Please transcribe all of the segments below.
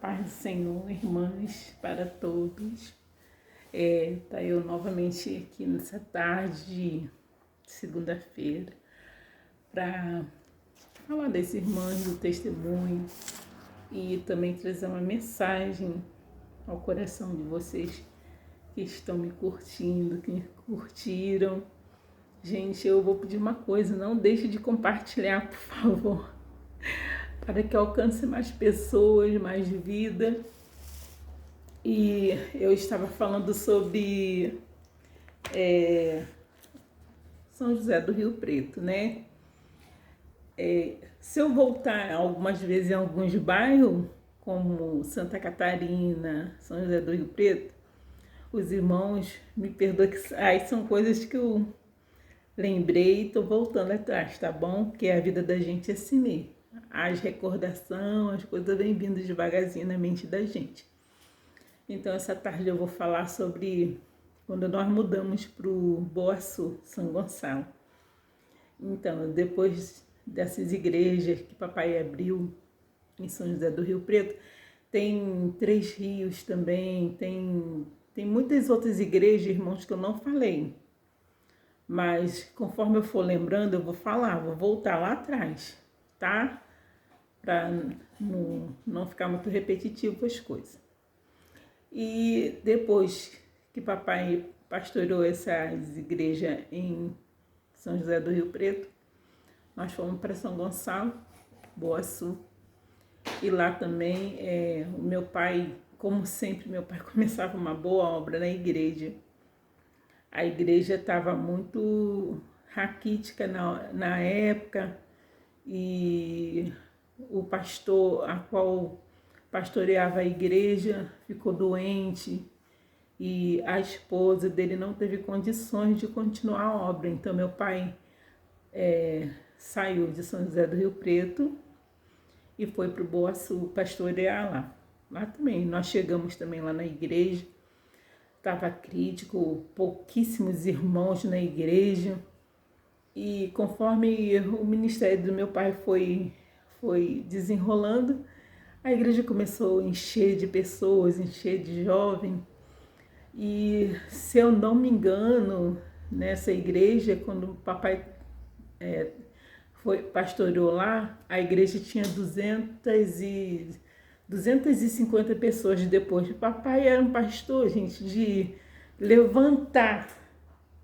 Paz do Senhor, irmãs, para todos. Tá eu novamente aqui nessa tarde de segunda-feira para falar das irmãs, do testemunho e também trazer uma mensagem ao coração de vocês que estão me curtindo, que me curtiram. Gente, eu vou pedir uma coisa, não deixe de compartilhar, por favor, para que alcance mais pessoas, mais vida. E eu estava falando sobre São José do Rio Preto, né? Se eu voltar algumas vezes em alguns bairros, como Santa Catarina, São José do Rio Preto, os irmãos me perdoem, que são coisas que eu lembrei e estou voltando atrás, tá bom? Porque a vida da gente é assim mesmo. As recordações, as coisas vêm vindo devagarzinho na mente da gente. Então, essa tarde eu vou falar sobre quando nós mudamos para o Boaçu, São Gonçalo. Então, depois dessas igrejas que papai abriu em São José do Rio Preto, tem 3 rios também, tem muitas outras igrejas, irmãos, que eu não falei. Mas, conforme eu for lembrando, eu vou falar, vou voltar lá atrás, tá? Para não ficar muito repetitivo as coisas. E depois que papai pastoreou essas igrejas em São José do Rio Preto, nós fomos para São Gonçalo, Boaçu. E lá também, o meu pai, como sempre, meu pai começava uma boa obra na igreja. A igreja estava muito raquítica na época e o pastor, a qual pastoreava a igreja, ficou doente e a esposa dele não teve condições de continuar a obra. Então, meu pai saiu de São José do Rio Preto e foi para o Boaçu pastorear lá. Lá também, nós chegamos também lá na igreja, estava crítico, pouquíssimos irmãos na igreja. E conforme o ministério do meu pai foi desenrolando, a igreja começou a encher de pessoas, encher de jovens. E, se eu não me engano, nessa igreja, quando o papai pastoreou lá, a igreja tinha 250 pessoas. Depois, o papai era um pastor, gente, de levantar,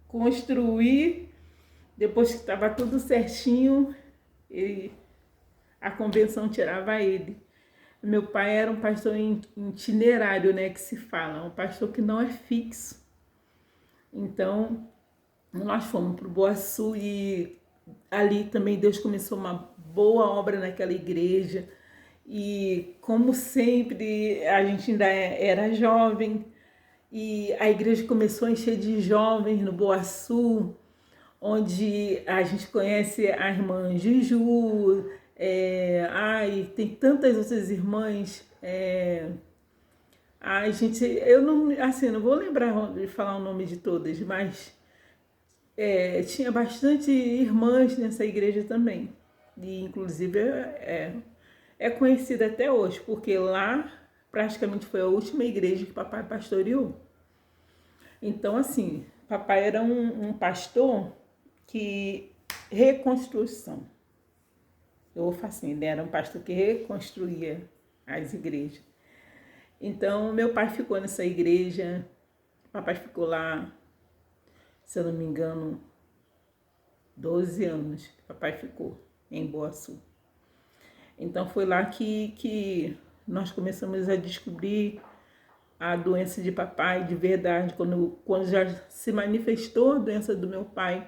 construir, depois que estava tudo certinho, a convenção tirava ele. Meu pai era um pastor itinerário, né, que se fala, um pastor que não é fixo. Então, nós fomos para o Boaçu e ali também Deus começou uma boa obra naquela igreja. E, como sempre, a gente ainda era jovem e a igreja começou a encher de jovens no Boaçu, onde a gente conhece a irmã Juju, tem tantas outras irmãs. Gente, eu não vou lembrar de falar o nome de todas, mas tinha bastante irmãs nessa igreja também. E, inclusive, é conhecida até hoje, porque lá praticamente foi a última igreja que papai pastoreou. Então, assim, papai era um pastor que reconstrução. Eu vou falar assim, ele era um pastor que reconstruía as igrejas. Então, meu pai ficou nessa igreja, papai ficou lá, se eu não me engano, 12 anos que papai ficou em Boaçu. Então, foi lá que nós começamos a descobrir a doença de papai de verdade, quando já se manifestou a doença do meu pai.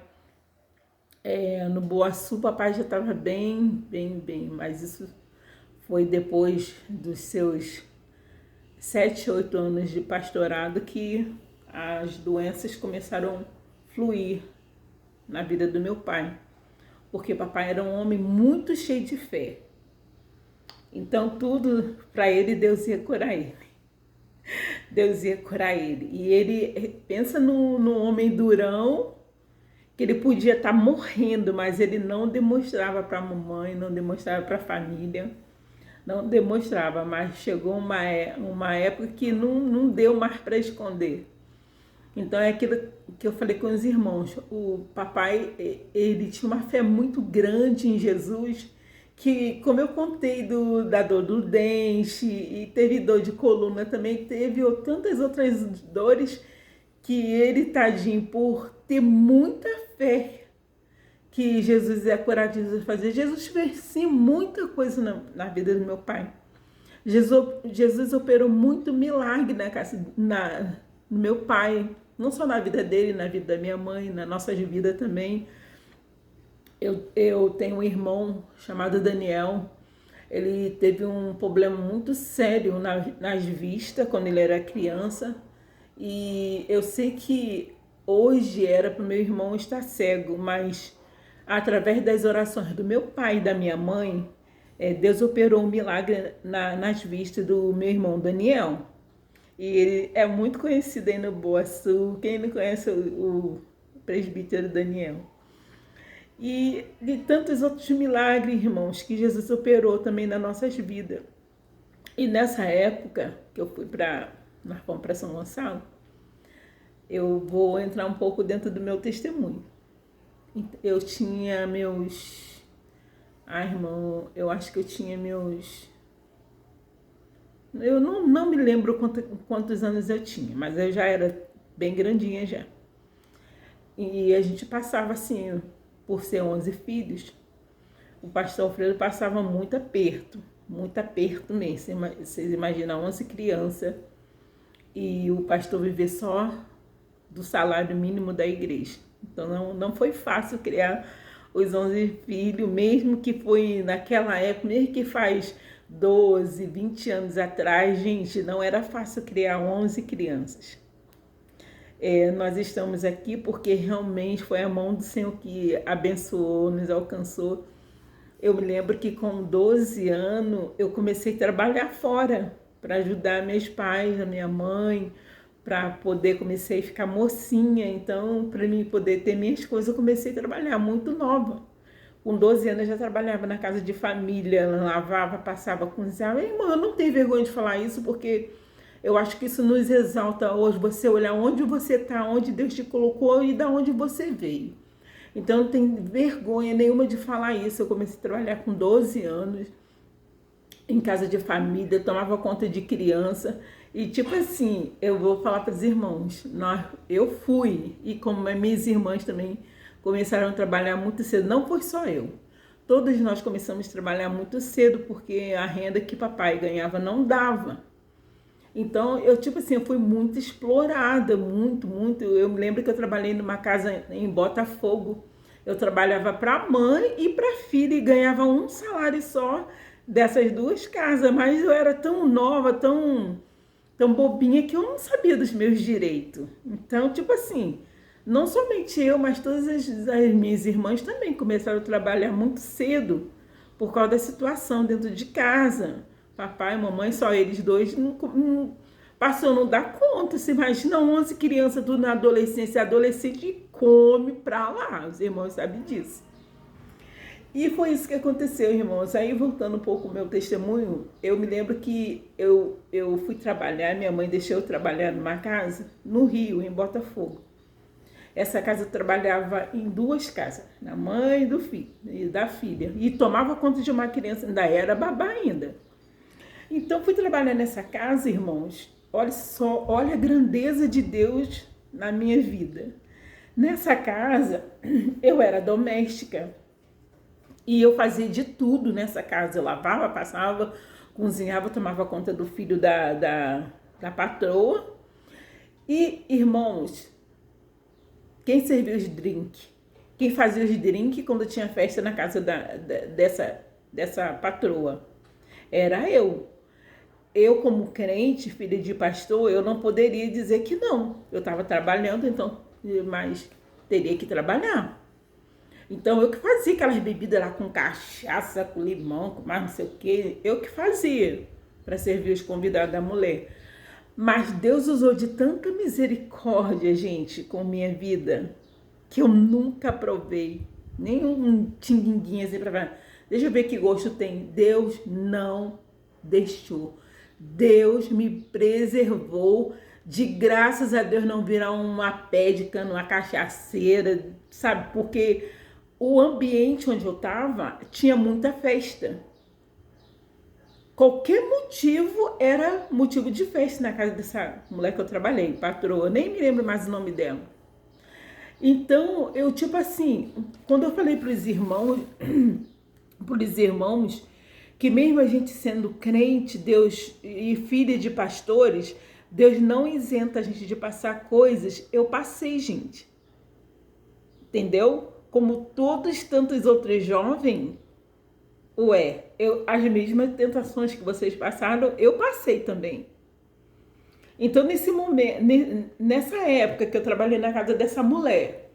No Boaçu, papai já estava bem, mas isso foi depois dos seus 7, 8 anos de pastorado que as doenças começaram a fluir na vida do meu pai, porque papai era um homem muito cheio de fé. Então, tudo para ele, Deus ia curar ele. Deus ia curar ele. E ele, pensa no homem durão, que ele podia estar morrendo, mas ele não demonstrava para a mamãe, não demonstrava para a família. não demonstrava, mas chegou uma época que não deu mais para esconder. Então é aquilo que eu falei com os irmãos. O papai, ele tinha uma fé muito grande em Jesus, que, como eu contei da dor do dente, e teve dor de coluna também, teve tantas outras dores, que ele, tadinho, por ter muita fé que Jesus é curativo de fazer. Jesus fez sim muita coisa na vida do meu pai. Jesus operou muito milagre no meu pai, não só na vida dele, na vida da minha mãe, na nossa vida também. Eu tenho um irmão chamado Daniel. Ele teve um problema muito sério nas vistas quando ele era criança. E eu sei que hoje era para o meu irmão estar cego, mas através das orações do meu pai e da minha mãe, Deus operou um milagre nas vistas do meu irmão Daniel. E ele é muito conhecido aí no Boaçu. Quem não conhece o presbítero Daniel? E de tantos outros milagres, irmãos, que Jesus operou também nas nossas vidas. E nessa época que eu fui nós fomos para São Gonçalo, eu vou entrar um pouco dentro do meu testemunho. Eu tinha meus... irmão, eu acho que eu tinha meus... Eu não me lembro quantos anos eu tinha, mas eu já era bem grandinha já. E a gente passava assim, por ser 11 filhos, o pastor Alfredo passava muito aperto mesmo. Vocês imaginam 11 crianças e o pastor viver só do salário mínimo da igreja. Então não foi fácil criar os 11 filhos, mesmo que foi naquela época, mesmo que faz 12, 20 anos atrás, gente, não era fácil criar 11 crianças. Nós estamos aqui porque realmente foi a mão do Senhor que abençoou, nos alcançou. Eu me lembro que com 12 anos eu comecei a trabalhar fora para ajudar meus pais, a minha mãe, para poder, comecei a ficar mocinha. Então, para mim poder ter minhas coisas, eu comecei a trabalhar muito nova. Com 12 anos eu já trabalhava na casa de família, lavava, passava, cozinhava. Irmã, eu não tenho vergonha de falar isso, porque eu acho que isso nos exalta hoje, você olhar onde você está, onde Deus te colocou e de onde você veio. Então, não tenho vergonha nenhuma de falar isso. Eu comecei a trabalhar com 12 anos, em casa de família, tomava conta de criança. E tipo assim, eu vou falar para os irmãos, eu fui, e como minhas irmãs também começaram a trabalhar muito cedo, não foi só eu. Todos nós começamos a trabalhar muito cedo, porque a renda que papai ganhava não dava. Então, eu fui muito explorada, muito. Eu me lembro que eu trabalhei numa casa em Botafogo. Eu trabalhava para a mãe e para a filha e ganhava um salário só dessas duas casas. Mas eu era tão nova, tão bobinha, que eu não sabia dos meus direitos. Então, não somente eu, mas todas as minhas irmãs também começaram a trabalhar muito cedo por causa da situação dentro de casa. Papai e mamãe, só eles dois, passou a não dar conta. Você imagina 11 crianças, tudo na adolescência. Adolescente come pra lá, os irmãos sabem disso. E foi isso que aconteceu, irmãos. Aí, voltando um pouco ao meu testemunho, eu me lembro que eu fui trabalhar, minha mãe deixou eu trabalhar numa casa no Rio, em Botafogo. Essa casa eu trabalhava em duas casas, da mãe e do filho, e da filha. E tomava conta de uma criança, ainda era babá ainda. Então, fui trabalhar nessa casa, irmãos. Olha a grandeza de Deus na minha vida. Nessa casa, eu era doméstica. E eu fazia de tudo nessa casa. Eu lavava, passava, cozinhava, tomava conta do filho da patroa. E, irmãos, quem servia os drinks? Quem fazia os drinks quando tinha festa na casa dessa patroa? Era eu. Eu, como crente, filha de pastor, eu não poderia dizer que não. Eu estava trabalhando, mas teria que trabalhar. Então, eu que fazia aquelas bebidas lá com cachaça, com limão, com mais não sei o quê. Eu que fazia para servir os convidados da mulher. Mas Deus usou de tanta misericórdia, gente, com minha vida, que eu nunca provei nem um tinguinguinho assim para falar. Deixa eu ver que gosto tem. Deus não deixou. Deus me preservou de, graças a Deus, não virar uma pédica, uma cachaceira, sabe? Porque o ambiente onde eu estava tinha muita festa. Qualquer motivo era motivo de festa na casa dessa mulher que eu trabalhei, patroa. Eu nem me lembro mais o nome dela. Então, eu tipo assim, quando eu falei para os irmãos, que mesmo a gente sendo crente, Deus e filha de pastores, Deus não isenta a gente de passar coisas. Eu passei, gente. Entendeu? Como todos tantos outros jovens, as mesmas tentações que vocês passaram, eu passei também. Então, nesse momento, nessa época que eu trabalhei na casa dessa mulher,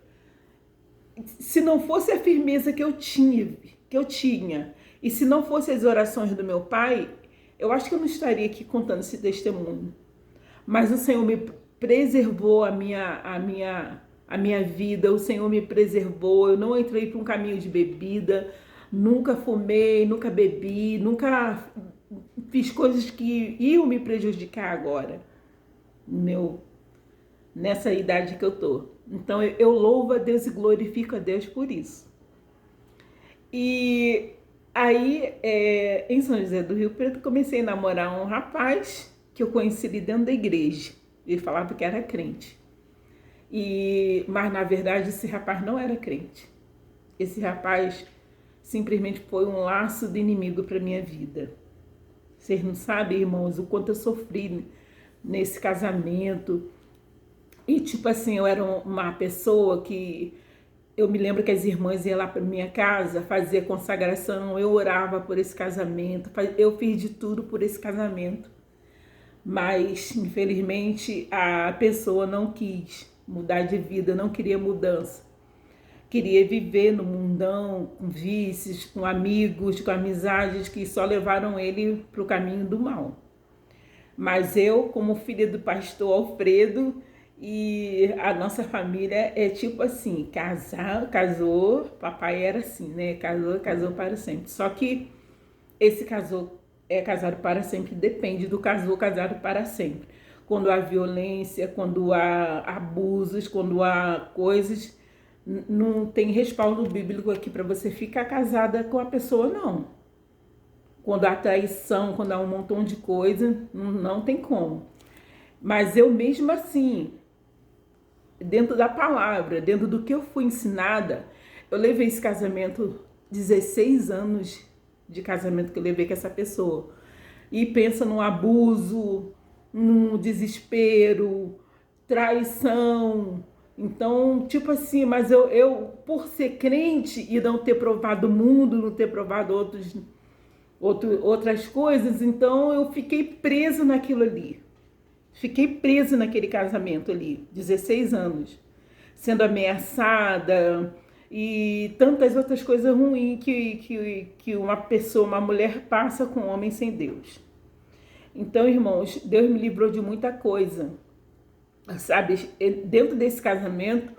se não fosse a firmeza que eu tinha, e se não fossem as orações do meu pai, eu acho que eu não estaria aqui contando esse testemunho. Mas o Senhor me preservou a minha vida, o Senhor me preservou, eu não entrei para um caminho de bebida, nunca fumei, nunca bebi, nunca fiz coisas que iam me prejudicar agora, nessa idade que eu tô. Então eu louvo a Deus e glorifico a Deus por isso. E aí, em São José do Rio Preto, comecei a namorar um rapaz que eu conheci ali dentro da igreja. Ele falava que era crente. Mas, na verdade, esse rapaz não era crente. Esse rapaz simplesmente foi um laço do inimigo para minha vida. Vocês não sabem, irmãos, o quanto eu sofri nesse casamento. E, tipo assim, eu era uma pessoa que... Eu me lembro que as irmãs iam lá para minha casa fazer consagração, eu orava por esse casamento, eu fiz de tudo por esse casamento. Mas, infelizmente, a pessoa não quis mudar de vida, não queria mudança. Queria viver no mundão, com vícios, com amigos, com amizades que só levaram ele para o caminho do mal. Mas eu, como filha do pastor Alfredo, e a nossa família é tipo assim, casou, papai era assim, né? Casou para sempre. Só que esse casado para sempre depende do casado para sempre. Quando há violência, quando há abusos, quando há coisas, não tem respaldo bíblico aqui para você ficar casada com a pessoa, não. Quando há traição, quando há um montão de coisa, não tem como. Mas eu mesmo assim, dentro da palavra, dentro do que eu fui ensinada, eu levei esse casamento, 16 anos de casamento que eu levei com essa pessoa. E pensa num abuso, num desespero, traição. Então, tipo assim, mas eu por ser crente e não ter provado o mundo, não ter provado outras coisas, então eu fiquei presa naquilo ali. Fiquei presa naquele casamento ali, 16 anos, sendo ameaçada e tantas outras coisas ruins que uma pessoa, uma mulher passa com um homem sem Deus. Então, irmãos, Deus me livrou de muita coisa, sabe? Dentro desse casamento,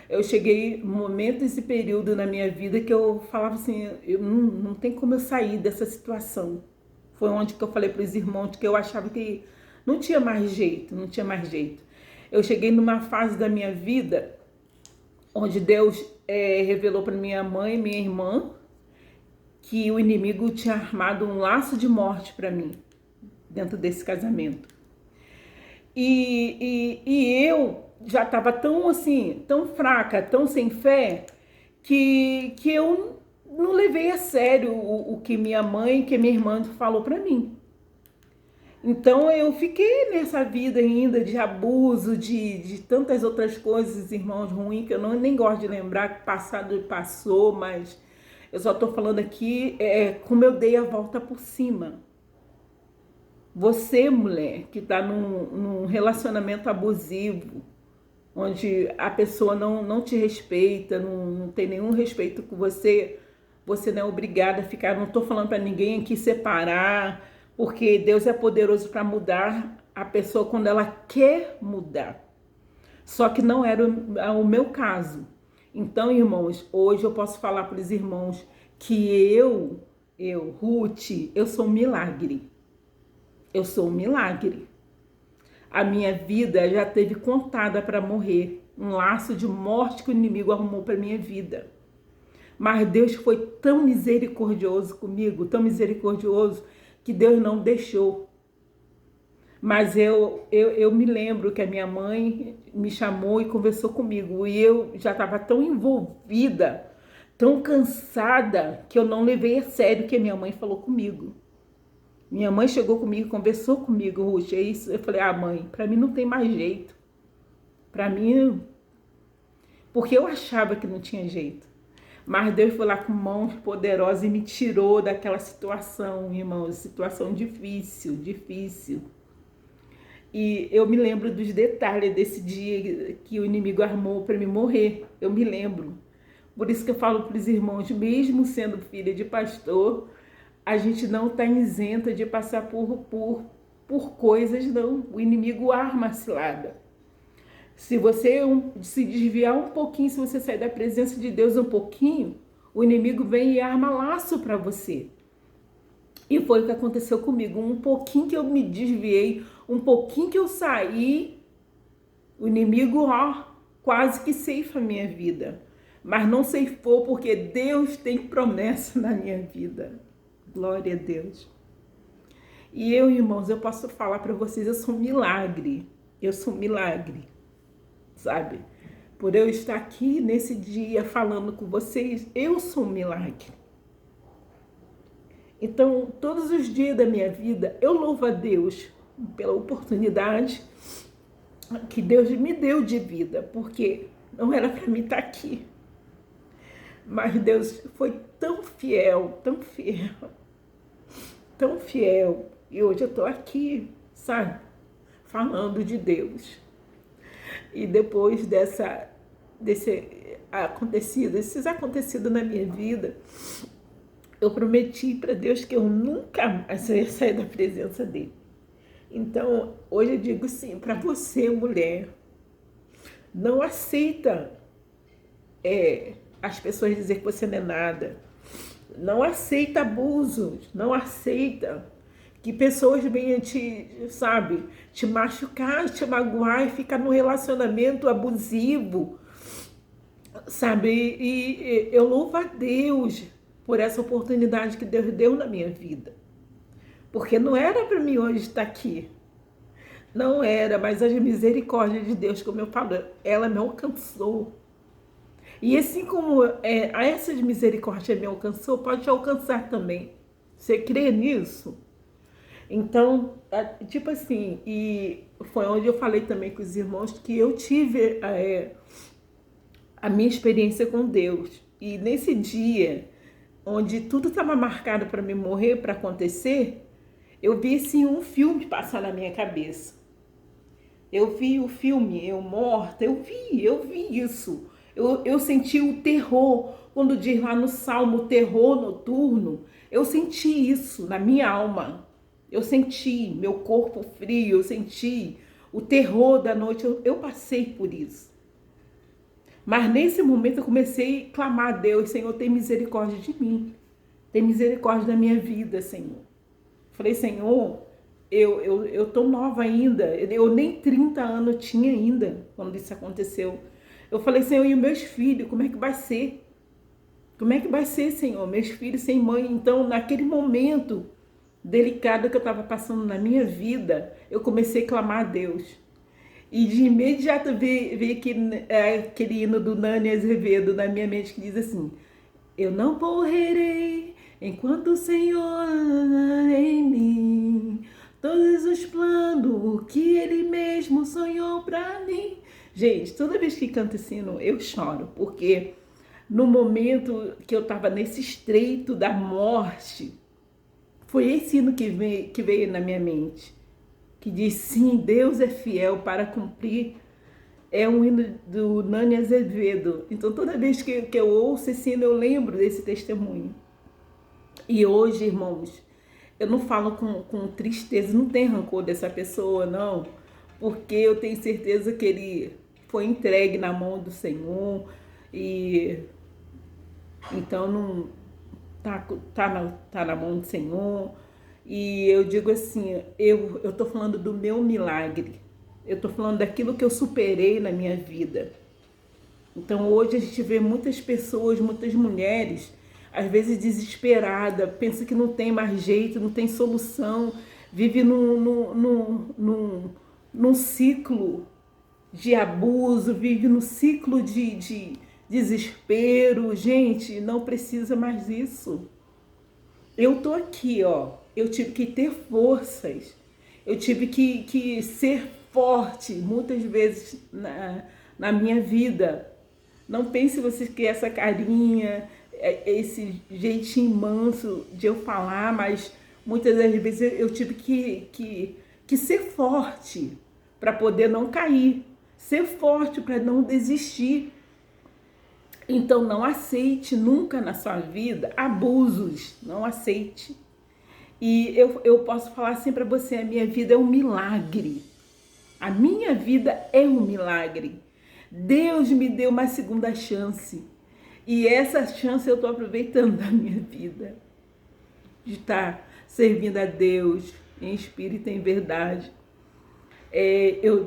eu cheguei momentos e períodos na minha vida que eu falava assim, não tem como eu sair dessa situação. Foi onde que eu falei para os irmãos que eu achava que não tinha mais jeito. Eu cheguei numa fase da minha vida onde Deus revelou para minha mãe e minha irmã que o inimigo tinha armado um laço de morte para mim dentro desse casamento. E eu já estava tão assim, tão fraca, tão sem fé, que eu não levei a sério o que minha mãe e que minha irmã falou para mim. Então eu fiquei nessa vida ainda de abuso, de tantas outras coisas, irmãos, ruins, que eu nem gosto de lembrar, que passado passou, mas eu só estou falando aqui como eu dei a volta por cima. Você, mulher, que está num relacionamento abusivo, onde a pessoa não te respeita, não tem nenhum respeito com você, você não é obrigada a ficar, não estou falando para ninguém aqui separar, porque Deus é poderoso para mudar a pessoa quando ela quer mudar. Só que não era o meu caso. Então, irmãos, hoje eu posso falar para os irmãos que eu, Ruth, eu sou um milagre. eu sou um milagre. A minha vida já teve contada para morrer. Um laço de morte que o inimigo arrumou para minha vida. Mas Deus foi tão misericordioso comigo, tão misericordioso, que Deus não deixou. Mas eu me lembro que a minha mãe me chamou e conversou comigo. E eu já estava tão envolvida, tão cansada, que eu não levei a sério o que a minha mãe falou comigo. Minha mãe chegou comigo, conversou comigo, Ruth. É isso. Eu falei, mãe, para mim não tem mais jeito. Para mim, porque eu achava que não tinha jeito. Mas Deus foi lá com mãos poderosas e me tirou daquela situação, irmãos, situação difícil, difícil. E eu me lembro dos detalhes desse dia que o inimigo armou para me morrer. Eu me lembro. Por isso que eu falo para os irmãos, mesmo sendo filha de pastor, a gente não está isenta de passar por coisas, não. O inimigo arma a cilada. Se você se desviar um pouquinho, se você sair da presença de Deus um pouquinho, o inimigo vem e arma laço para você. E foi o que aconteceu comigo. Um pouquinho que eu me desviei, um pouquinho que eu saí, o inimigo quase que ceifa a minha vida. Mas não ceifou porque Deus tem promessa na minha vida. Glória a Deus. E eu, irmãos, eu posso falar para vocês, eu sou um milagre. Eu sou um milagre. Sabe? Por eu estar aqui nesse dia falando com vocês, eu sou um milagre. Então, todos os dias da minha vida, eu louvo a Deus pela oportunidade que Deus me deu de vida, porque não era para mim estar aqui. Mas Deus foi tão fiel, tão fiel, tão fiel. E hoje eu estou aqui, sabe? Falando de Deus. E depois desses acontecidos na minha vida, eu prometi para Deus que eu nunca mais ia sair da presença dele. Então, hoje eu digo sim, para você, mulher, não aceita as pessoas dizer que você não é nada. Não aceita abusos, não aceita que pessoas venham te machucar, te magoar e ficar num relacionamento abusivo, sabe? E eu louvo a Deus por essa oportunidade que Deus deu na minha vida. Porque não era para mim hoje estar aqui. Não era, mas a misericórdia de Deus, como eu falo, ela me alcançou. E assim como essa de misericórdia me alcançou, pode te alcançar também. Você crê nisso? Então, tipo assim, e foi onde eu falei também com os irmãos que eu tive a minha experiência com Deus. E nesse dia, onde tudo estava marcado para me morrer, para acontecer, eu vi assim um filme passar na minha cabeça. Eu vi o filme, eu morta, eu vi isso. Eu senti o terror, quando diz lá no Salmo, terror noturno, eu senti isso na minha alma. Eu senti meu corpo frio, eu senti o terror da noite, eu passei por isso. Mas nesse momento eu comecei a clamar a Deus, Senhor, tem misericórdia de mim. Tem misericórdia da minha vida, Senhor. Falei, Senhor, eu tô nova ainda, eu nem 30 anos tinha ainda quando isso aconteceu. Eu falei, Senhor, e os meus filhos, como é que vai ser? Como é que vai ser, Senhor? Meus filhos sem mãe. Então, naquele momento delicado que eu estava passando na minha vida, eu comecei a clamar a Deus. E de imediato veio aquele hino do Nani Azevedo na minha mente que diz assim: eu não morrerei enquanto o Senhor em mim todos os planos que Ele mesmo sonhou para mim. Gente, toda vez que canto esse hino, eu choro, porque no momento que eu estava nesse estreito da morte, foi esse hino que veio na minha mente, que diz, sim, Deus é fiel para cumprir. É um hino do Nani Azevedo. Então, toda vez que eu ouço esse hino, eu lembro desse testemunho. E hoje, irmãos, eu não falo com tristeza, não tem rancor dessa pessoa, não, porque eu tenho certeza que ele foi entregue na mão do Senhor e então não tá na mão do Senhor. E eu digo assim, eu tô falando do meu milagre. Eu tô falando daquilo que eu superei na minha vida. Então hoje a gente vê muitas pessoas, muitas mulheres, às vezes desesperada, pensa que não tem mais jeito, não tem solução, vive num ciclo de abuso, vive num ciclo de desespero. Gente, não precisa mais disso. Eu tô aqui, ó. Eu tive que ter forças. Eu tive que ser forte muitas vezes na minha vida. Não pense você que essa carinha, esse jeitinho manso de eu falar, mas muitas das vezes eu tive que ser forte para poder não cair. Ser forte para não desistir. Então não aceite nunca na sua vida abusos, não aceite. E eu posso falar assim para você, a minha vida é um milagre. A minha vida é um milagre. Deus me deu uma segunda chance. E essa chance eu estou aproveitando da minha vida. De estar servindo a Deus em espírito e em verdade.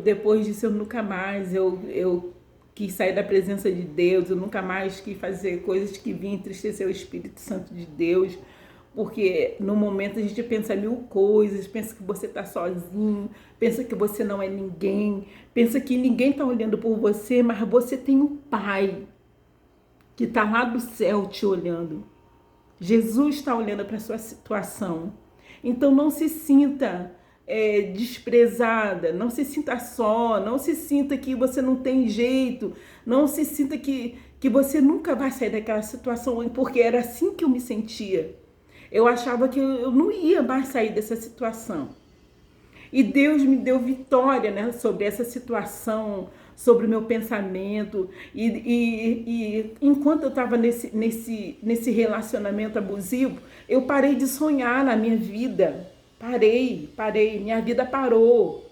Depois disso eu nunca mais, eu quis sair da presença de Deus, eu nunca mais quis fazer coisas que vinham entristecer o Espírito Santo de Deus, porque no momento a gente pensa mil coisas, pensa que você está sozinho, pensa que você não é ninguém, pensa que ninguém está olhando por você, mas você tem um Pai que está lá do céu te olhando. Jesus está olhando para a sua situação. Então não se sinta desprezada, não se sinta só, não se sinta que você não tem jeito, não se sinta que você nunca vai sair daquela situação, porque era assim que eu me sentia. Eu achava que eu não ia mais sair dessa situação. E Deus me deu vitória, né, sobre essa situação, sobre o meu pensamento. E enquanto eu estava nesse relacionamento abusivo, eu parei de sonhar na minha vida. Parei, minha vida parou.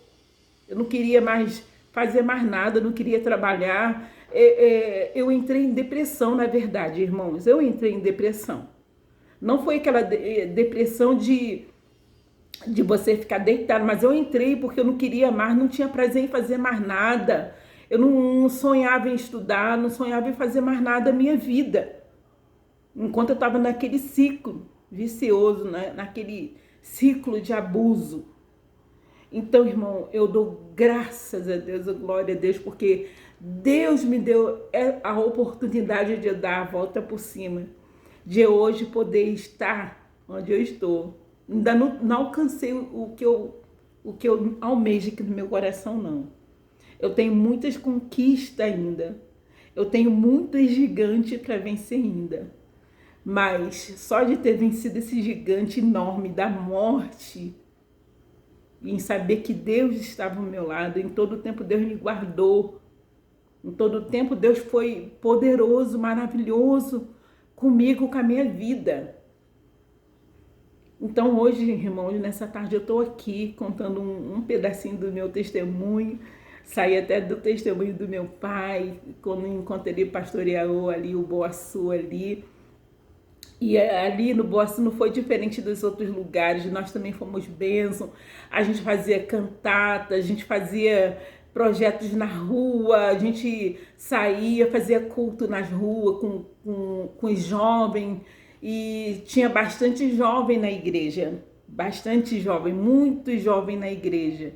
Eu não queria mais fazer mais nada, não queria trabalhar. Eu entrei em depressão, na verdade, irmãos. Eu entrei em depressão. Não foi aquela depressão de você ficar deitado, mas eu entrei porque eu não queria mais, não tinha prazer em fazer mais nada. Eu não sonhava em estudar, não sonhava em fazer mais nada da minha vida. Enquanto eu estava naquele ciclo vicioso, né? Naquele ciclo de abuso. Então, irmão, eu dou graças a Deus, glória a Deus, porque Deus me deu a oportunidade de dar a volta por cima, de hoje poder estar onde eu estou. Ainda não alcancei o que eu almejo aqui no meu coração, não. Eu tenho muitas conquistas ainda. Eu tenho muitos gigantes para vencer ainda. Mas só de ter vencido esse gigante enorme da morte, e em saber que Deus estava ao meu lado, em todo o tempo Deus me guardou, em todo o tempo Deus foi poderoso, maravilhoso comigo, com a minha vida. Então hoje, irmãos, nessa tarde eu estou aqui contando um pedacinho do meu testemunho. Saí até do testemunho do meu pai, enquanto ele pastoreou ali o Boaçu ali. E ali no Boaçu não foi diferente dos outros lugares, nós também fomos bênção. A gente fazia cantata, a gente fazia projetos na rua, a gente saía, fazia culto nas ruas com os jovens. E tinha bastante jovem na igreja, bastante jovem, muito jovem na igreja.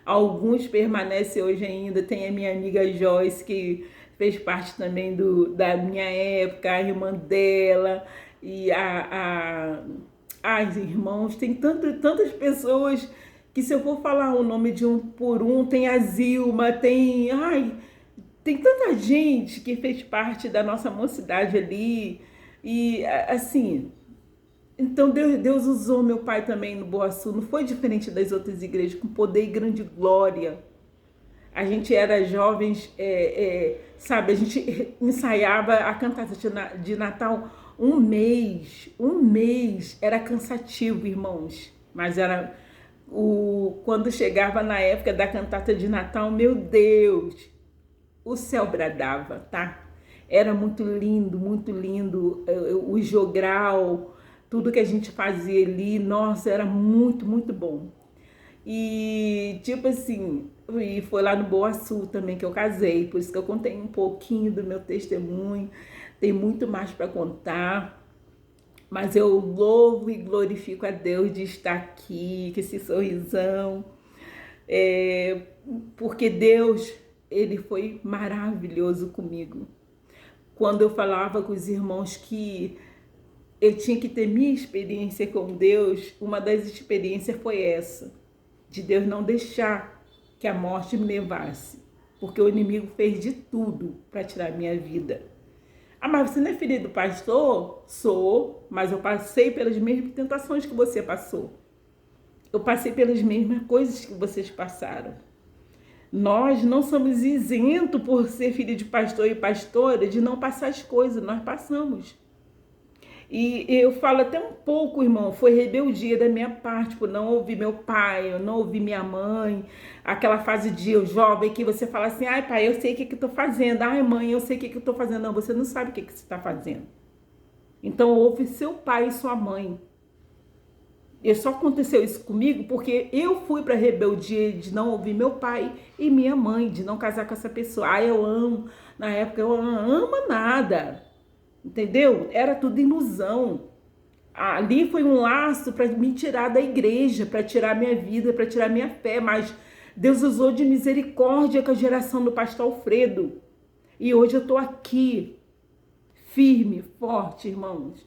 Alguns permanecem hoje ainda, tem a minha amiga Joyce, que fez parte também da minha época, a irmã dela, e as irmãos, tem tantas pessoas que se eu for falar o nome de um por um, tem a Zilma, tem tanta gente que fez parte da nossa mocidade ali. E assim, então Deus usou meu pai também no Boaçu, não foi diferente das outras igrejas, com poder e grande glória. A gente era jovens, sabe, a gente ensaiava a cantata de Natal um mês, era cansativo, irmãos, mas era quando chegava na época da cantata de Natal, meu Deus, o céu bradava, tá? Era muito lindo, o jogral, tudo que a gente fazia ali, nossa, era muito, muito bom. E tipo assim, e foi lá no Boa Sul também que eu casei, por isso que eu contei um pouquinho do meu testemunho. Tem muito mais para contar, mas eu louvo e glorifico a Deus de estar aqui, com esse sorrisão, é, porque Deus, ele foi maravilhoso comigo. Quando eu falava com os irmãos que eu tinha que ter minha experiência com Deus, uma das experiências foi essa, de Deus não deixar que a morte me levasse, porque o inimigo fez de tudo para tirar minha vida. Ah, mas você não é filha do pastor? Sou, mas eu passei pelas mesmas tentações que você passou. Eu passei pelas mesmas coisas que vocês passaram. Nós não somos isentos por ser filho de pastor e pastora de não passar as coisas, nós passamos. E eu falo até um pouco, irmão, foi rebeldia da minha parte por não ouvir meu pai, eu não ouvir minha mãe, aquela fase de jovem que você fala assim, ai pai, eu sei o que eu tô fazendo, ai mãe, eu sei o que eu tô fazendo. Não, você não sabe o que você está fazendo. Então ouve seu pai e sua mãe. E só aconteceu isso comigo porque eu fui para a rebeldia de não ouvir meu pai e minha mãe, de não casar com essa pessoa. Ah, eu amo, na época eu não amo nada. Entendeu? Era tudo ilusão. Ali foi um laço para me tirar da igreja, para tirar minha vida, para tirar minha fé, mas Deus usou de misericórdia com a geração do pastor Alfredo. E hoje eu estou aqui, firme, forte, irmãos.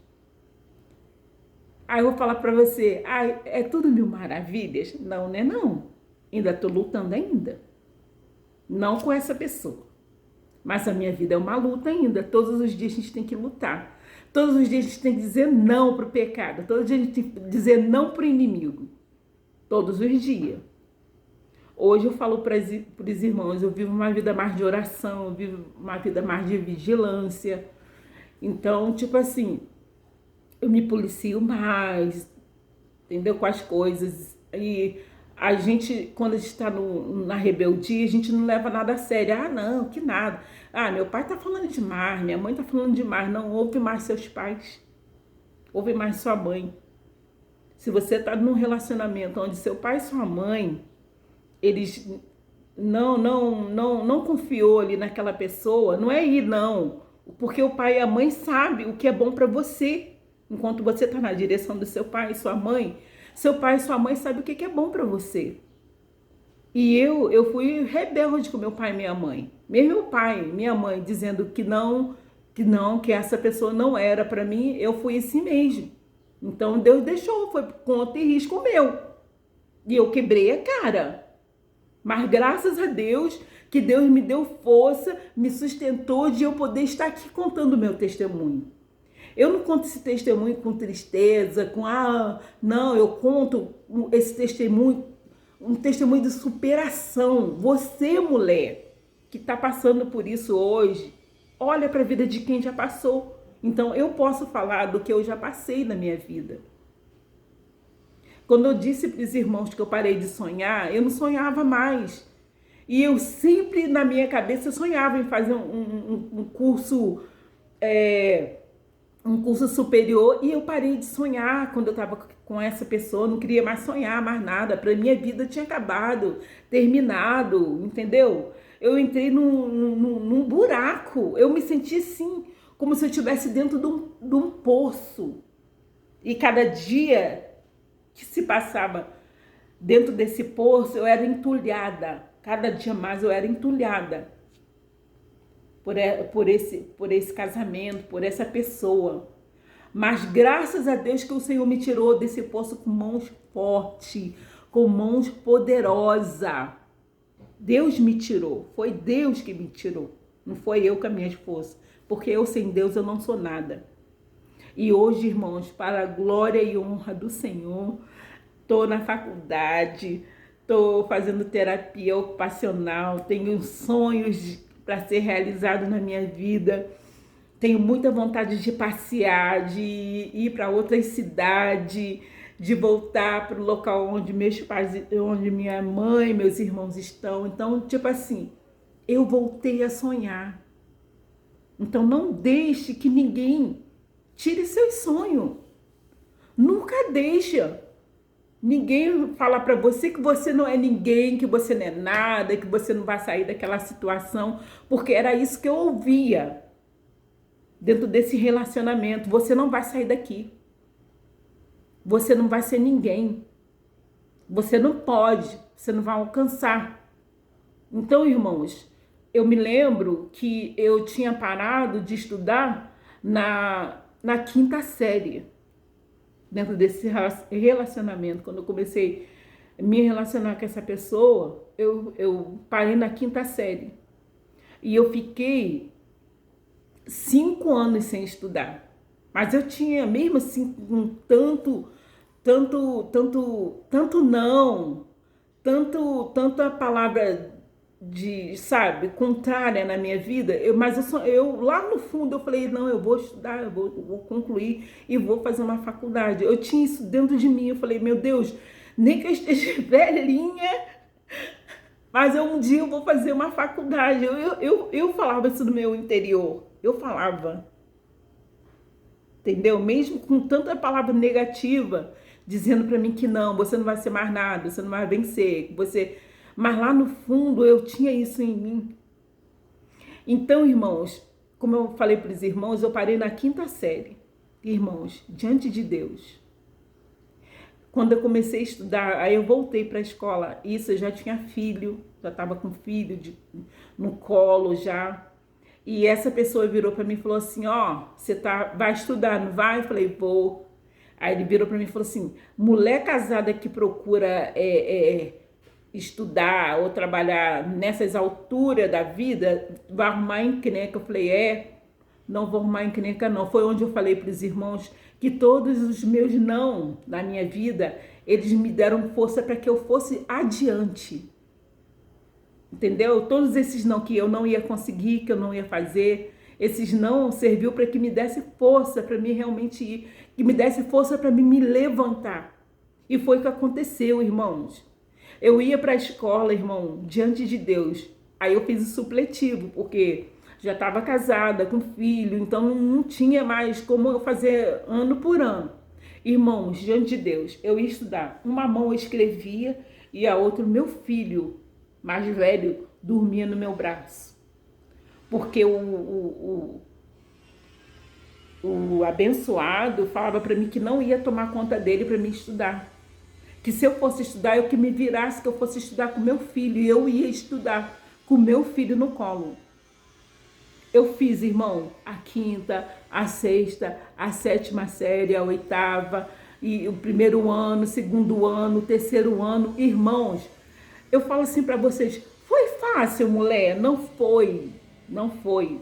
Aí eu vou falar para você, é tudo mil maravilhas? Não, né? Não. Ainda estou lutando ainda. Não com essa pessoa. Mas a minha vida é uma luta ainda. Todos os dias a gente tem que lutar. Todos os dias a gente tem que dizer não para o pecado. Todos os dias a gente tem que dizer não para o inimigo. Todos os dias. Hoje eu falo para os irmãos, eu vivo uma vida mais de oração, eu vivo uma vida mais de vigilância. Então, tipo assim, eu me policio mais, entendeu? Com as coisas. E a gente, quando a gente está na rebeldia, a gente não leva nada a sério. Ah, não, que nada. Ah, meu pai tá falando demais, minha mãe tá falando demais. Não, ouve mais seus pais. Ouve mais sua mãe. Se você tá num relacionamento onde seu pai e sua mãe, eles não confiou ali naquela pessoa, não é ir, não. Porque o pai e a mãe sabem o que é bom para você. Enquanto você tá na direção do seu pai e sua mãe, seu pai e sua mãe sabem o que é bom para você. E eu fui rebelde com meu pai e minha mãe. Mesmo meu pai e minha mãe dizendo que essa pessoa não era para mim, eu fui assim mesmo. Então Deus deixou, foi por conta e risco meu. E eu quebrei a cara. Mas graças a Deus, que Deus me deu força, me sustentou de eu poder estar aqui contando o meu testemunho. Eu não conto esse testemunho com tristeza, não, eu conto esse testemunho, um testemunho de superação. Você, mulher, que está passando por isso hoje, olha para a vida de quem já passou. Então, eu posso falar do que eu já passei na minha vida. Quando eu disse para os irmãos que eu parei de sonhar, eu não sonhava mais. E eu sempre, na minha cabeça, eu sonhava em fazer um curso... um curso superior, e eu parei de sonhar quando eu estava com essa pessoa, não queria mais sonhar, mais nada, para minha vida tinha acabado, terminado, entendeu? Eu entrei num buraco, eu me senti assim, como se eu estivesse dentro de um poço, e cada dia que se passava dentro desse poço, eu era entulhada, cada dia mais eu era entulhada. Por esse casamento, por essa pessoa. Mas graças a Deus que o Senhor me tirou desse poço com mãos fortes, com mãos poderosas. Deus me tirou, foi Deus que me tirou, não foi eu com as minhas forças, porque eu sem Deus eu não sou nada. E hoje, irmãos, para a glória e honra do Senhor, estou na faculdade, estou fazendo terapia ocupacional, tenho sonhos para ser realizado na minha vida. Tenho muita vontade de passear, de ir para outras cidades, de voltar para o local onde meus pais, onde minha mãe, meus irmãos estão. Então, tipo assim, eu voltei a sonhar. Então, não deixe que ninguém tire seu sonho. Nunca deixa ninguém falar para você que você não é ninguém, que você não é nada, que você não vai sair daquela situação, porque era isso que eu ouvia dentro desse relacionamento. Você não vai sair daqui. Você não vai ser ninguém. Você não pode, você não vai alcançar. Então, irmãos, eu me lembro que eu tinha parado de estudar na quinta série, dentro desse relacionamento. Quando eu comecei a me relacionar com essa pessoa, eu parei na quinta série. E eu fiquei 5 anos sem estudar. Mas eu tinha, mesmo assim, um tanta palavra de, sabe, contrária na minha vida, mas eu lá no fundo eu falei, não, eu vou estudar, eu vou concluir e vou fazer uma faculdade. Eu tinha isso dentro de mim, eu falei, meu Deus, nem que eu esteja velhinha, mas um dia eu vou fazer uma faculdade. Eu falava isso no meu interior, eu falava, entendeu? Mesmo com tanta palavra negativa, dizendo para mim que não, você não vai ser mais nada, você não vai vencer, você... Mas lá no fundo eu tinha isso em mim. Então, irmãos, como eu falei para os irmãos, eu parei na quinta série. Irmãos, diante de Deus. Quando eu comecei a estudar, aí eu voltei para a escola. Isso, eu já tinha filho, já estava com filho no colo já. E essa pessoa virou para mim e falou assim, ó, você vai estudar, não vai? Eu falei, vou. Aí ele virou para mim e falou assim, mulher casada que procura estudar ou trabalhar nessas alturas da vida, vai arrumar encrenca. Eu falei, não vou arrumar encrenca não. Foi onde eu falei para os irmãos que todos os meus não na minha vida, eles me deram força para que eu fosse adiante. Entendeu? Todos esses não que eu não ia conseguir, que eu não ia fazer, esses não serviu para que me desse força para mim realmente ir, que me desse força para mim me levantar. E foi o que aconteceu, irmãos. Eu ia para a escola, irmão, diante de Deus. Aí eu fiz o supletivo, porque já estava casada, com filho, então não tinha mais como eu fazer ano por ano. Irmãos, diante de Deus, eu ia estudar. Uma mão eu escrevia e a outra, meu filho mais velho, dormia no meu braço. Porque o abençoado falava para mim que não ia tomar conta dele para mim estudar. Que se eu fosse estudar, eu que me virasse, que eu fosse estudar com meu filho. E eu ia estudar com meu filho no colo. Eu fiz, irmão, a quinta, a sexta, a sétima série, a oitava, e o primeiro ano, segundo ano, terceiro ano. Irmãos, eu falo assim para vocês, foi fácil, mulher? Não foi, não foi.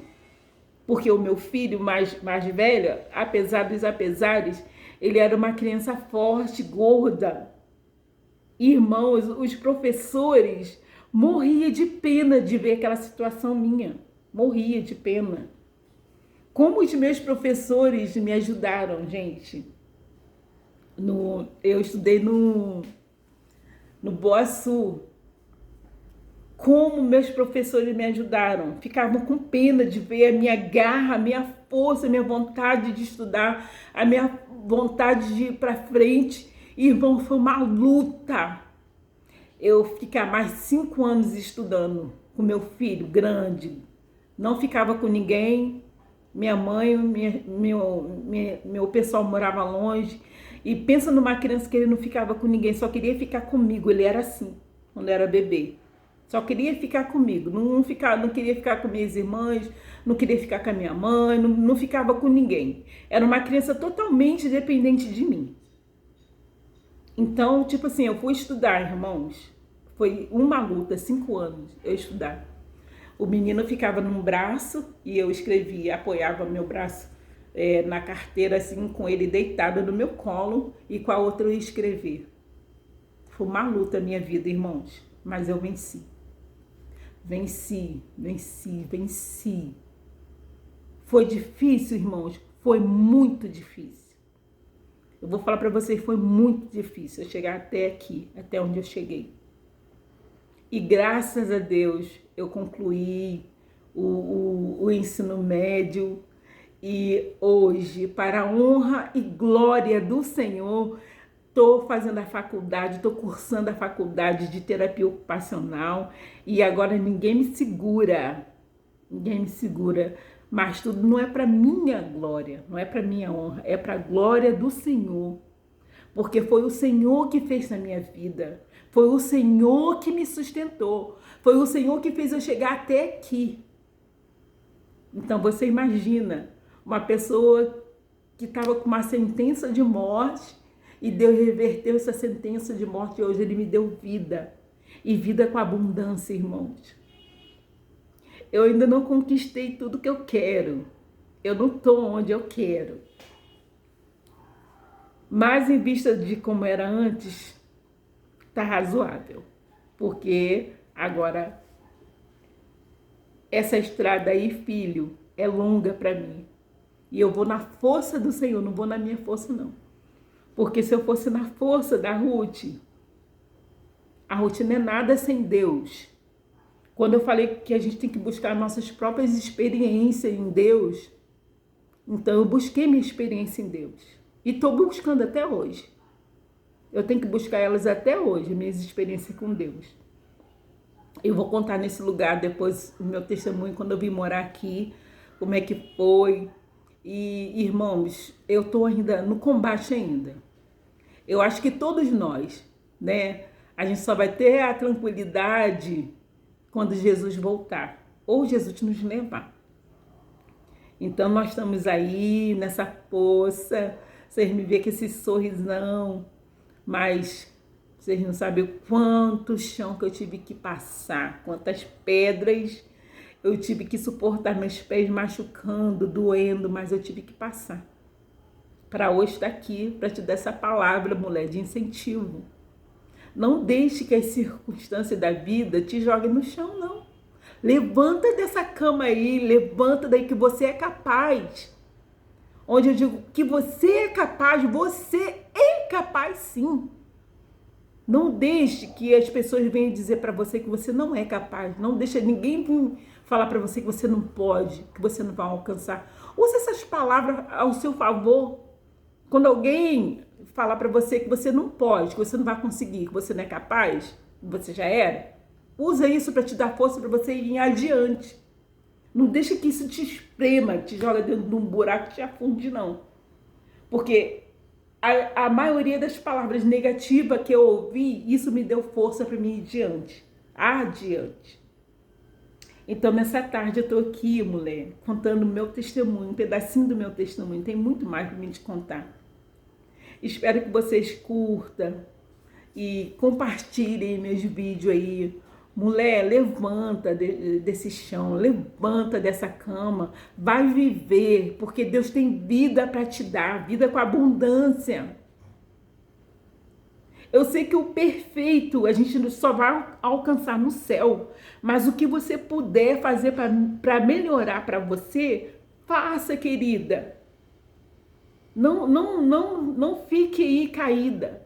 Porque o meu filho mais velho, apesar dos apesares, ele era uma criança forte, gorda. Irmãos, os professores morriam de pena de ver aquela situação minha. Morria de pena. Como os meus professores me ajudaram, gente. Eu estudei no Boaçu. Como meus professores me ajudaram. Ficavam com pena de ver a minha garra, a minha força, a minha vontade de estudar, a minha vontade de ir para frente. Irmão, foi uma luta. Eu ficar mais 5 anos estudando com meu filho grande. Não ficava com ninguém. Minha mãe, meu pessoal morava longe. E pensa numa criança que ele não ficava com ninguém, só queria ficar comigo. Ele era assim, quando era bebê. Só queria ficar comigo, não queria ficar com minhas irmãs, não queria ficar com a minha mãe, não ficava com ninguém. Era uma criança totalmente dependente de mim. Então, tipo assim, eu fui estudar, irmãos. Foi uma luta, 5 anos eu estudar. O menino ficava num braço e eu escrevia, apoiava meu braço na carteira, assim, com ele deitado no meu colo e com a outra eu ia escrever. Foi uma luta a minha vida, irmãos, mas eu venci. Venci. Foi difícil, irmãos, foi muito difícil. Eu vou falar para vocês, foi muito difícil eu chegar até aqui, até onde eu cheguei. E graças a Deus eu concluí o ensino médio E hoje, para a honra e glória do Senhor, estou fazendo a faculdade, estou cursando a faculdade de terapia ocupacional e agora ninguém me segura. Ninguém me segura. Mas tudo não é para minha glória, não é para minha honra, é para a glória do Senhor. Porque foi o Senhor que fez na minha vida. Foi o Senhor que me sustentou. Foi o Senhor que fez eu chegar até aqui. Então você imagina uma pessoa que estava com uma sentença de morte e Deus reverteu essa sentença de morte e hoje Ele me deu vida. E vida com abundância, irmãos. Eu ainda não conquistei tudo que eu quero. Eu não estou onde eu quero. Mas em vista de como era antes, tá razoável. Porque agora essa estrada aí, filho, é longa para mim. E eu vou na força do Senhor, não vou na minha força não. Porque se eu fosse na força da Ruth, a Ruth não é nada sem Deus. Quando eu falei que a gente tem que buscar nossas próprias experiências em Deus, então eu busquei minha experiência em Deus. E estou buscando até hoje. Eu tenho que buscar elas até hoje, minhas experiências com Deus. Eu vou contar nesse lugar depois o meu testemunho, quando eu vim morar aqui, como é que foi. E, irmãos, eu estou ainda no combate ainda. Eu acho que todos nós, né? A gente só vai ter a tranquilidade quando Jesus voltar, ou Jesus nos levar. Então nós estamos aí nessa força, vocês me veem com esse sorrisão, mas vocês não sabem o quanto chão que eu tive que passar, quantas pedras eu tive que suportar, meus pés machucando, doendo, mas eu tive que passar. Para hoje estar aqui, para te dar essa palavra, mulher, de incentivo. Não deixe que as circunstâncias da vida te joguem no chão, não. Levanta dessa cama aí, levanta daí que você é capaz. Onde eu digo que você é capaz sim. Não deixe que as pessoas venham dizer para você que você não é capaz. Não deixe ninguém vir falar para você que você não pode, que você não vai alcançar. Use essas palavras ao seu favor. Quando alguém falar para você que você não pode, que você não vai conseguir, que você não é capaz, que você já era, usa isso para te dar força para você ir adiante. Não deixa que isso te esprema, te joga dentro de um buraco e te afunde, não. Porque a maioria das palavras negativas que eu ouvi, isso me deu força para mim ir adiante. Então, nessa tarde eu estou aqui, mulher, contando o meu testemunho, um pedacinho do meu testemunho. Tem muito mais para mim te contar. Espero que vocês curtam e compartilhem meus vídeos aí. Mulher, levanta desse chão, levanta dessa cama, vai viver, porque Deus tem vida para te dar, vida com abundância. Eu sei que o perfeito a gente só vai alcançar no céu, mas o que você puder fazer para melhorar para você, faça, querida. Não fique aí caída.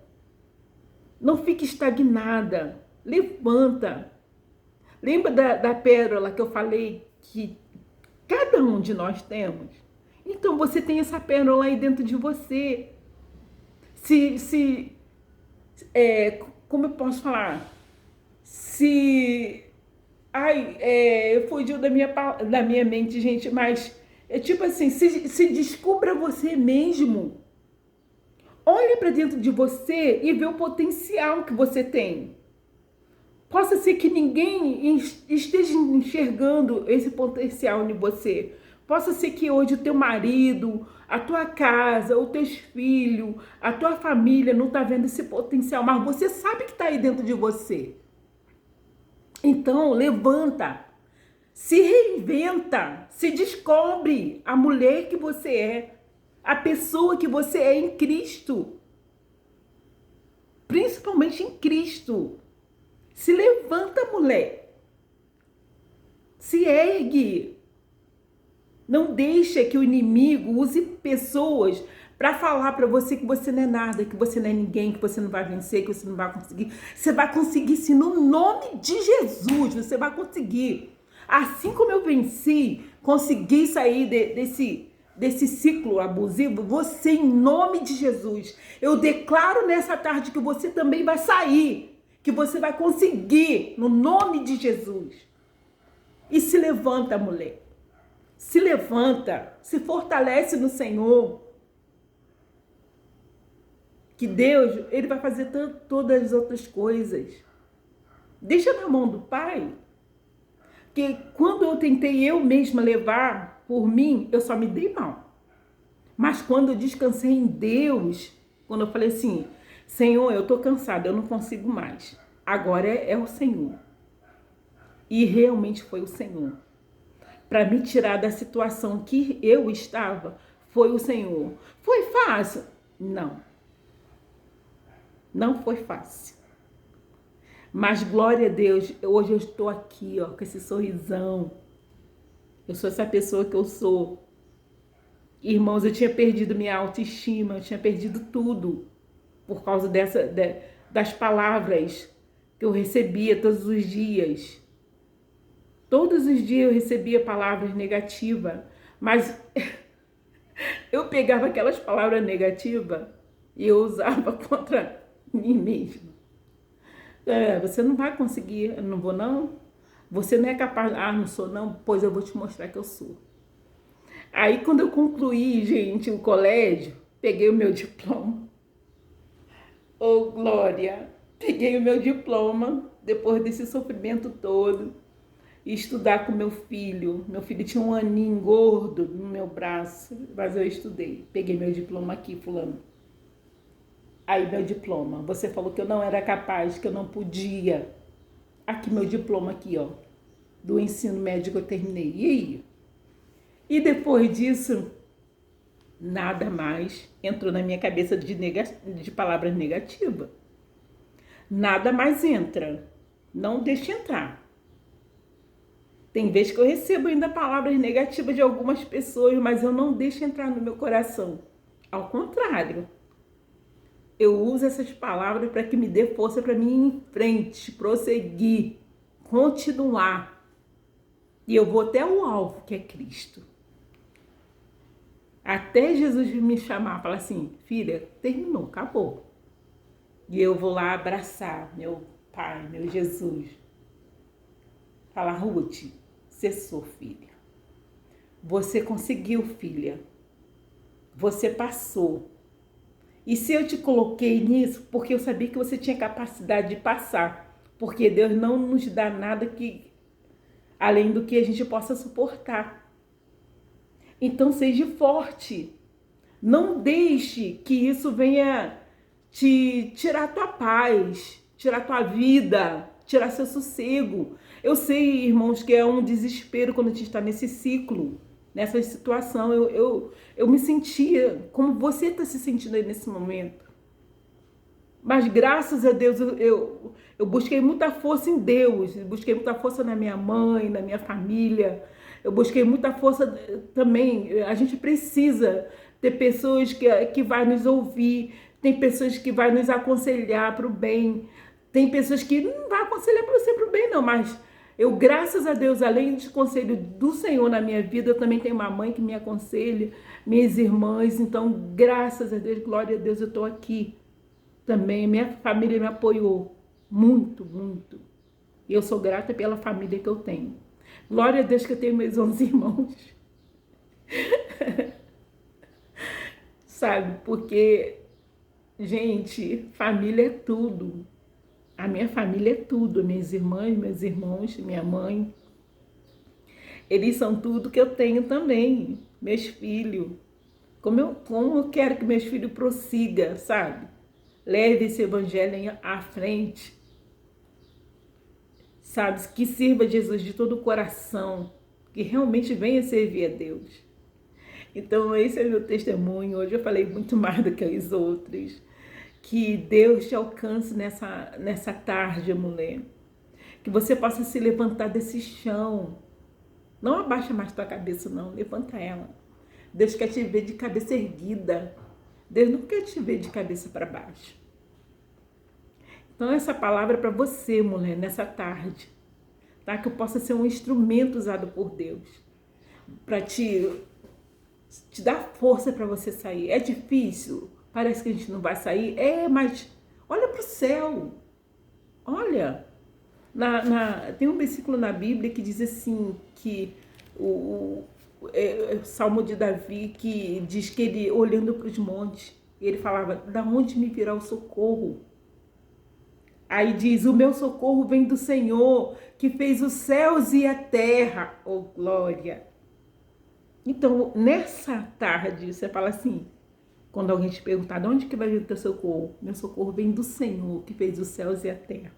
Não fique estagnada. Levanta. Lembra da pérola que eu falei que cada um de nós temos? Então você tem essa pérola aí dentro de você. Como eu posso falar? Fugiu da minha mente, gente, mas é tipo assim, se descubra você mesmo. Olha para dentro de você e vê o potencial que você tem. Possa ser que ninguém esteja enxergando esse potencial em você. Possa ser que hoje o teu marido, a tua casa, os teus filhos, a tua família não está vendo esse potencial, mas você sabe que está aí dentro de você. Então, levanta, se reinventa, se descobre a mulher que você é, a pessoa que você é em Cristo. Principalmente em Cristo. Se levanta, mulher. Se ergue. Não deixa que o inimigo use pessoas para falar para você que você não é nada, que você não é ninguém, que você não vai vencer, que você não vai conseguir. Você vai conseguir sim, no nome de Jesus, você vai conseguir. Assim como eu venci, consegui sair desse ciclo abusivo, você, em nome de Jesus, eu declaro nessa tarde que você também vai sair, que você vai conseguir, no nome de Jesus. E se levanta, mulher. Se levanta, se fortalece no Senhor. Que Deus, Ele vai fazer todas as outras coisas. Deixa na mão do Pai. Porque quando eu tentei eu mesma levar por mim, eu só me dei mal. Mas quando eu descansei em Deus, quando eu falei assim, Senhor, eu tô cansada, eu não consigo mais. Agora é o Senhor. E realmente foi o Senhor. Para me tirar da situação que eu estava, foi o Senhor. Foi fácil? Não. Não foi fácil. Mas glória a Deus, hoje eu estou aqui, ó, com esse sorrisão. Eu sou essa pessoa que eu sou. Irmãos, eu tinha perdido minha autoestima, eu tinha perdido tudo por causa das palavras que eu recebia todos os dias. Todos os dias eu recebia palavras negativas, mas eu pegava aquelas palavras negativas e eu usava contra mim mesma. Você não vai conseguir, eu não vou não. Você não é capaz, não sou não, pois eu vou te mostrar que eu sou. Aí quando eu concluí, gente, o colégio, peguei o meu diploma. Oh, glória! Peguei o meu diploma, depois desse sofrimento todo, e estudar com meu filho. Meu filho tinha um aninho gordo no meu braço, mas eu estudei. Peguei meu diploma aqui, fulano. Aí meu diploma, você falou que eu não era capaz, que eu não podia. Aqui meu diploma aqui, ó, do ensino médio que eu terminei. E aí? E depois disso, nada mais entrou na minha cabeça de palavras negativas. Nada mais entra. Não deixa entrar. Tem vezes que eu recebo ainda palavras negativas de algumas pessoas, mas eu não deixo entrar no meu coração. Ao contrário. Eu uso essas palavras para que me dê força para mim ir em frente, prosseguir, continuar. E eu vou até o alvo, que é Cristo. Até Jesus me chamar, falar assim, filha, terminou, acabou. E eu vou lá abraçar meu Pai, meu Jesus. Falar, Ruth, cessou, filha. Você conseguiu, filha. Você passou. E se eu te coloquei nisso, porque eu sabia que você tinha capacidade de passar. Porque Deus não nos dá nada além do que a gente possa suportar. Então seja forte. Não deixe que isso venha te tirar tua paz, tirar tua vida, tirar seu sossego. Eu sei, irmãos, que é um desespero quando a gente está nesse ciclo. Nessa situação, eu me sentia como você está se sentindo aí nesse momento. Mas graças a Deus eu busquei muita força em Deus, busquei muita força na minha mãe, na minha família. Eu busquei muita força também. A gente precisa ter pessoas que vai nos ouvir, tem pessoas que vai nos aconselhar para o bem, tem pessoas que não vai aconselhar para você para o bem não, mas eu, graças a Deus, além do conselho do Senhor na minha vida, eu também tenho uma mãe que me aconselha, minhas irmãs. Então, graças a Deus, glória a Deus, eu estou aqui também. Minha família me apoiou muito, muito. E eu sou grata pela família que eu tenho. Glória a Deus que eu tenho meus 11 irmãos. Sabe, porque, gente, família é tudo. A minha família é tudo, minhas irmãs, meus irmãos, minha mãe. Eles são tudo que eu tenho também, meus filhos. Como eu quero que meus filhos prossigam, sabe? Leve esse evangelho à frente. Sabe? Que sirva Jesus de todo o coração. Que realmente venha servir a Deus. Então esse é meu testemunho. Hoje eu falei muito mais do que os outros. Que Deus te alcance nessa tarde, mulher. Que você possa se levantar desse chão. Não abaixa mais tua cabeça, não. Levanta ela. Deus quer te ver de cabeça erguida. Deus não quer te ver de cabeça para baixo. Então essa palavra é para você, mulher, nessa tarde. Tá? Que eu possa ser um instrumento usado por Deus. Para te te dá força para você sair. É difícil, parece que a gente não vai sair. Mas olha para o céu. Olha, tem um versículo na Bíblia que diz assim, que o Salmo de Davi, que diz que ele, olhando para os montes, ele falava, da onde me virá o socorro? Aí diz, o meu socorro vem do Senhor, que fez os céus e a terra. Oh, glória! Então, nessa tarde, você fala assim, quando alguém te perguntar, de onde que vai vir o teu socorro? Meu socorro vem do Senhor, que fez os céus e a terra.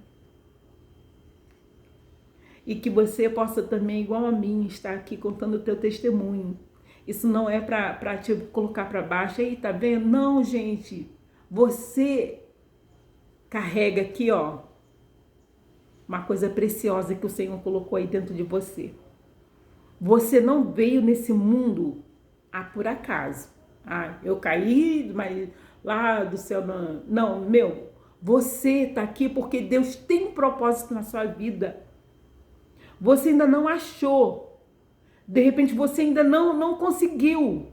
E que você possa também, igual a mim, estar aqui contando o teu testemunho. Isso não é para te colocar para baixo. Aí, tá vendo? Não, gente. Você carrega aqui, ó, uma coisa preciosa que o Senhor colocou aí dentro de você. Você não veio nesse mundo por acaso. Eu caí, mas lá do céu não. Não, você tá aqui porque Deus tem um propósito na sua vida. Você ainda não achou. De repente você ainda não conseguiu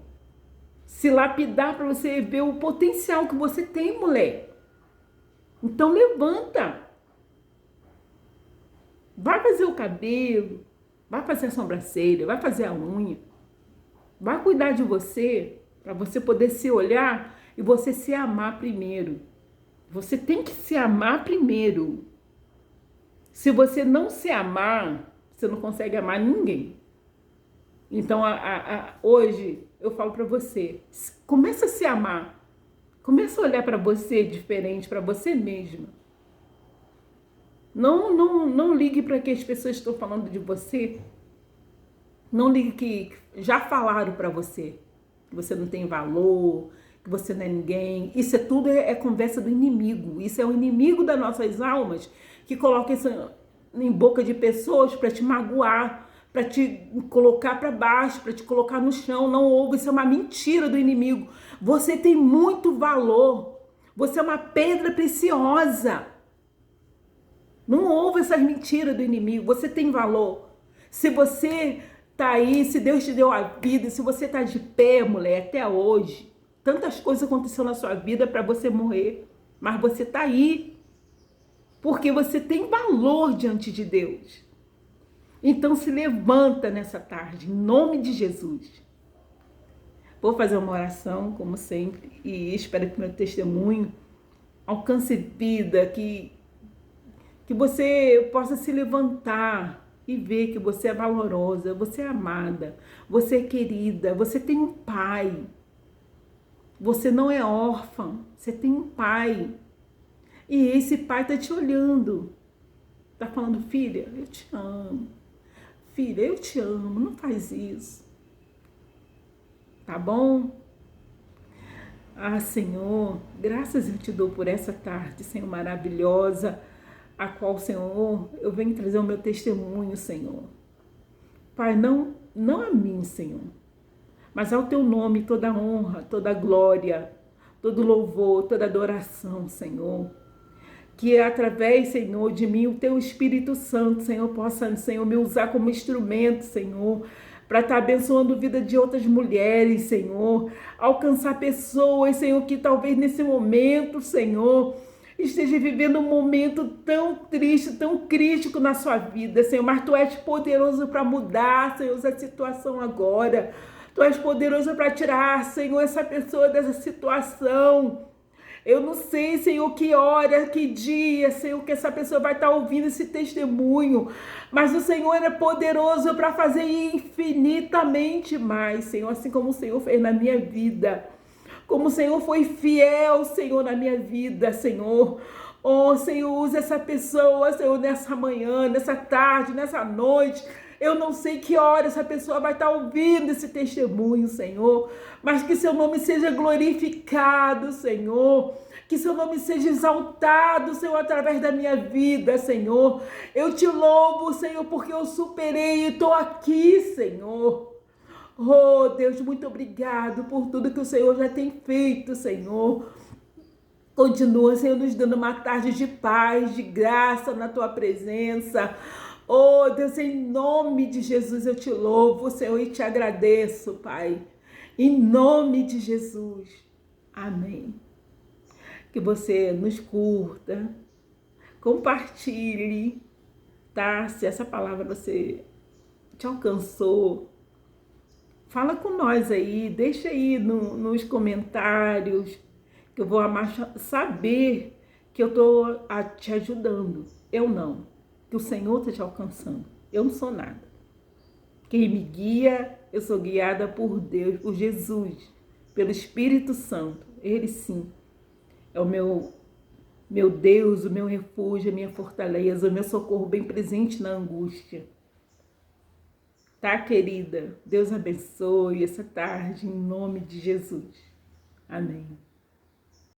se lapidar para você ver o potencial que você tem, mulher. Então levanta. Vai fazer o cabelo, vai fazer a sobrancelha, vai fazer a unha. Vai cuidar de você, para você poder se olhar e você se amar primeiro. Você tem que se amar primeiro. Se você não se amar, você não consegue amar ninguém. Então, hoje, eu falo para você, começa a se amar. Começa a olhar para você diferente, para você mesma. Não ligue para que as pessoas estão falando de você. Não ligue que já falaram para você que você não tem valor, que você não é ninguém. Isso tudo é conversa do inimigo. Isso é o inimigo das nossas almas que coloca isso em boca de pessoas para te magoar, para te colocar para baixo, para te colocar no chão. Não ouve, isso é uma mentira do inimigo. Você tem muito valor. Você é uma pedra preciosa. Não ouve essas mentiras do inimigo. Você tem valor. Se você tá aí, se Deus te deu a vida, se você tá de pé, mulher, até hoje, tantas coisas aconteceram na sua vida para você morrer, mas você tá aí, porque você tem valor diante de Deus. Então se levanta nessa tarde, em nome de Jesus. Vou fazer uma oração, como sempre, e espero que meu testemunho alcance vida, que você possa se levantar e ver que você é valorosa, você é amada, você é querida, você tem um pai. Você não é órfã, você tem um pai. E esse pai está te olhando. Está falando, filha, eu te amo. Filha, eu te amo, não faz isso. Tá bom? Senhor, graças eu te dou por essa tarde, Senhor, maravilhosa, a qual, Senhor, eu venho trazer o meu testemunho, Senhor. Pai, não a mim, Senhor, mas ao teu nome toda honra, toda glória, todo louvor, toda adoração, Senhor. Que através, Senhor, de mim, o teu Espírito Santo, Senhor, possa, Senhor, me usar como instrumento, Senhor, para estar abençoando a vida de outras mulheres, Senhor. Alcançar pessoas, Senhor, que talvez nesse momento, Senhor, esteja vivendo um momento tão triste, tão crítico na sua vida, Senhor. Mas Tu és poderoso para mudar, Senhor, essa situação agora. Tu és poderoso para tirar, Senhor, essa pessoa dessa situação. Eu não sei, Senhor, que hora, que dia, Senhor, que essa pessoa vai estar ouvindo esse testemunho. Mas o Senhor é poderoso para fazer infinitamente mais, Senhor. Assim como o Senhor fez na minha vida. Como o Senhor foi fiel, Senhor, na minha vida, Senhor. Oh, Senhor, usa essa pessoa, Senhor, nessa manhã, nessa tarde, nessa noite. Eu não sei que hora essa pessoa vai estar ouvindo esse testemunho, Senhor, mas que seu nome seja glorificado, Senhor, que seu nome seja exaltado, Senhor, através da minha vida, Senhor. Eu te louvo, Senhor, porque eu superei e estou aqui, Senhor. Oh, Deus, muito obrigado por tudo que o Senhor já tem feito, Senhor. Continua, Senhor, nos dando uma tarde de paz, de graça na tua presença. Oh, Deus, em nome de Jesus eu te louvo, Senhor, e te agradeço, Pai. Em nome de Jesus. Amém. Que você nos curta, compartilhe, tá? Se essa palavra você te alcançou, fala com nós aí, deixa aí nos comentários, que eu vou amar saber que eu tô te ajudando. Eu não, que o Senhor está te alcançando. Eu não sou nada. Quem me guia, eu sou guiada por Deus, por Jesus, pelo Espírito Santo. Ele sim é o meu Deus, o meu refúgio, a minha fortaleza, o meu socorro bem presente na angústia. Tá, querida? Deus abençoe essa tarde em nome de Jesus. Amém.